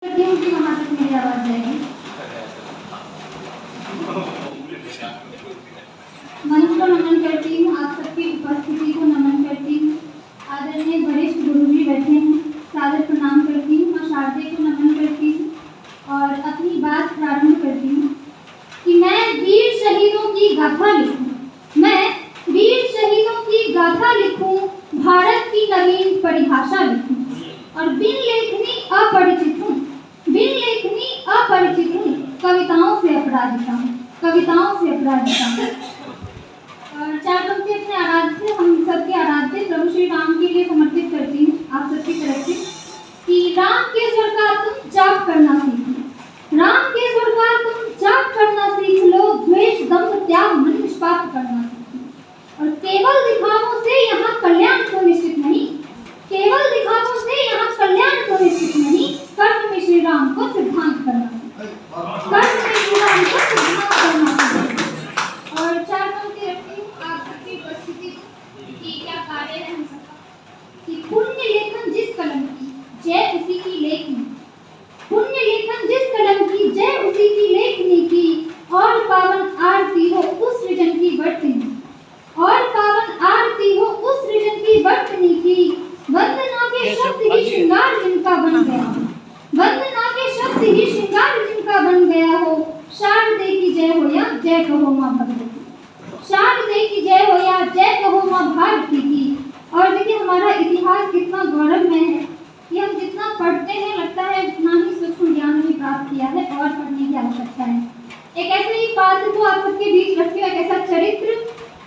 करती हूँ कि वहाँ तक मेरी आवाज जाएगी। मंच को नमन करती हूँ, आप सबकी उपस्थिति को नमन करती हूँ। आदरणीय वरिष्ठ गुरुजी बैठे हैं, सादर प्रणाम करती हूँ। माँ शारदे को नमन करती हूँ और अपनी बात प्रारंभ करती हूँ कि मैं वीर शहीदों की गाथा लिखूं, मैं वीर शहीदों की गाथा लिखूं, भारत की नवीन परिभाषा लिखूं और बिन लेखनी अपरिचित हूँ, बिन लेखनी अपरिचित हूँ, कविताओं से अपराजिता हूँ, कविताओं से अपराजिता हूँ। और चार पंक्ति अपने आराध्य, हम सबके आराध्य प्रभु श्री राम के लिए समर्पित करती हूँ आप सबकी तरफ से कि राम के स्वर का तुम जाप करना सीखो, राम के स्वर का तुम जाप करना सीख लो, द्वेष दंभ त्याग मन निष्पाप करना सीखो। और केवल दिखावों से यहाँ कल्याण तो निश्चित नहीं, केवल दिखावों से यहाँ कल्याण तो निश्चित नहीं, कर्म में श्री राम को सिद्धांत करना सीखो, कर्म में श्री राम को सिद्धांत करना सीखो। और चार पंक्ति रखती हूँ आप सबकी उपस्थिति की क्या कार्य है हम सबका कि पुण्य लेखन जिस कलम की जय उसी की लेखनी, पुण्य लेखन जिस कलम की जय उसी की लेखनी की, और पावन आरती हो उस सृजन की वर्तनी, और पावन आरती हो उस सृजन की वर्तनी की, वंदना के शब्द ही श्रृंगार जिनका बन गया हो, वंदना के शब्द ही श्रृंगार जिनका बन गया हो, शारदे की जय हो या जय कहो माँ भगवती, शारदे की जय हो या जय कहो माँ भारती की। और देखिए हमारा इतिहास कितना गौरवमय है, ये हम जितना पढ़ते हैं लगता है उतना ही सूक्ष्म ज्ञान भी प्राप्त किया है और पढ़ने की आवश्यकता है। एक ऐसे ही पात्र को आप सबके बीच रखते हुए, एक ऐसा चरित्र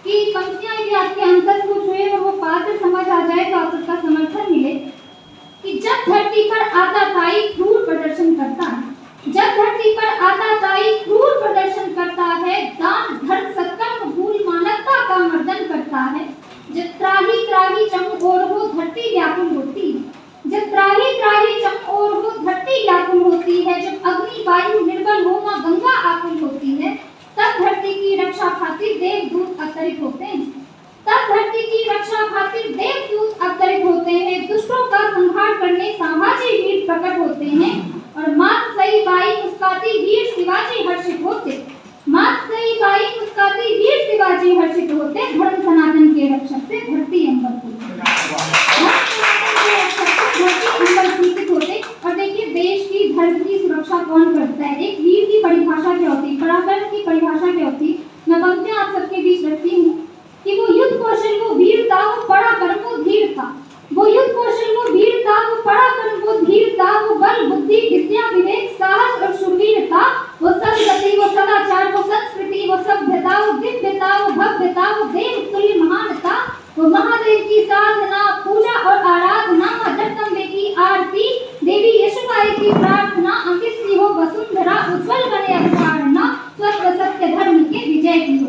की पंक्तियां यदि आपके अंतर को छुए और वो पात्र समझ आ जाए तो आप सबका समर्थन मिले कि जब धरती पर आताताई क्रूर प्रदर्शन करता है, जब धरती पर आताताई क्रूर प्रदर्शन करता है, दान धर्म सत्कर्म भूल मानवता का मर्दन करता है, जब त्राही त्राही चम ओर हो धरती व्याकुल होती है, जब त्राही त्राही चम ओर हो धरती व्याकुल होती है, जब अग्नि वायु निर्बल हो मां गंगा आकुल होती है, तब धरती की रक्षा खातिर देवदूत अवतरित होते हैं, तब धरती की रक्षा खातिर देवदूत अवतरित होते हैं, दुष्टों का संहार करने सामाजी वीर प्रकट होते हैं, और मात सई बाई मुस्काती वीर शिवाजी हर्षित होते, मात सई बाई मुस्काती वीर शिवाजी हर्षित होते, धर्म सनातन के रक्षक से धरती अंबर होते। और देखिए देश की धर्म की सुरक्षा कौन करता है, एक वीर की परिभाषा क्या होती है, पराक्रम की परिभाषा क्या होती है, मैं पंक्तियां आप सबके बीच रखती हूँ कि वो युद्ध कौशल वो वीरता वो पराक्रम वो धीरता, वो युद्ध कौशल वो वीरता वो पराक्रम वो धीरता, वो बल बुद्धि विद्या विवेक साहस और शूरवीरता, वो सदगति वो सदाचार वो संस्कृति वो सभ्यता वो दिव्यता वो भव्यता वो देव तुल्य महानता, वो महादेव की साधना पूजा और आराधना, मां जगदम्बे की आरती देवी यशोगाई की प्रार्थना, अंकित सी हो वसुंधरा उज्जवल बने अवतारणा, स्वस्थ सत्य धर्म के विजय की हो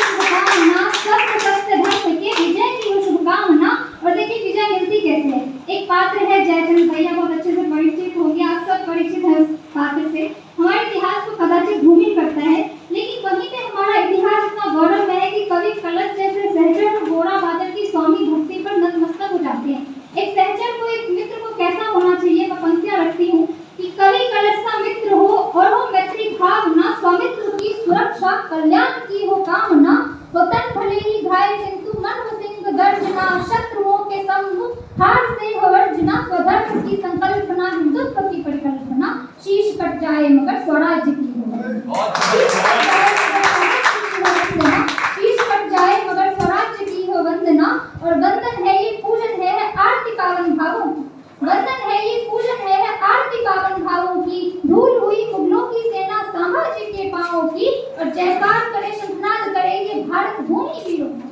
शुभकामना, सत्य सत्य धर्म के विजय की हो शुभकामना। और देखिए विजय मिलती कैसे है, एक पात्र है जयचंद भैया बहुत अच्छे से परिचित होंगे, आप सब परिचित हैं उस पात्र से, हमारे इतिहास को कदाचित धूमिल करता है, लेकिन वहीं पे हमारा इतिहास इतना गौरव है कि कवि कलश जैसे सहचर और गोरा बादल की स्वामी भक्ति पर नतमस्तक हो जाते हैं। एक सहचर को एक मित्र को कैसा होना चाहिए, मैं पंक्तियां रखती हूँ कि कवि कलश का मित्र हो और हो मैत्री भावना, स्वामित्व की सुरक्षा कल्याण की हो कामना, वो तन भले ही घायल किंतु मन हो सिंह गर्जना, शत्रुओं के सम्मुख हार से हो वर्जना, स्वधर्म की संकल्पना हिंदुत्व की परिकल्पना, शीश कट जाए मगर स्वराज्य की हो, शीश कट जाए मगर स्वराज्य की हो वंदना। और वंदन है ये पूजन है आरती पावन भावों की, वंदन है ये पूजन है आरती पावन भावों की, धूल हुई मुगलों की सेना संभाजी के पांवों की, और जयकार करे शंखनाद करे ये भारत भूमि वीरों की,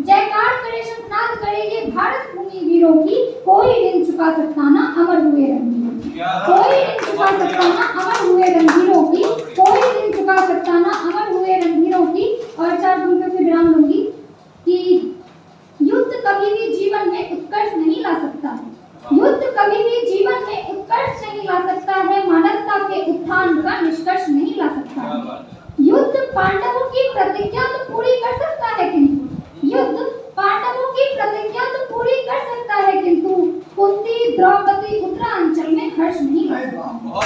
जयकार करे शंखनाद करे ये भारत भूमि वीरों की, कोई ऋण चुका सकता ना अमर हुए रणवीरों की, कोई ऋण चुका सकता ना अमर हुए रणवीरों की, कोई ऋण चुका सकता ना अमर हुए रणवीरों की। और चार पंक्तियों से विराम लूंगी कि युद्ध कभी भी जीवन में उत्कर्ष नहीं ला सकता है, युद्ध कभी भी जीवन में उत्कर्ष नहीं ला सकता है, मानवता के उत्थान का निष्कर्ष नहीं ला सकता है। युद्ध पांडवों की प्रतिज्ञा तो पूरी कर सकता है, किंतु युद्ध पांडवों की प्रतिज्ञा तो पूरी कर सकता है, किंतु कुंती द्रौपदी खर्च नहीं कर बहुत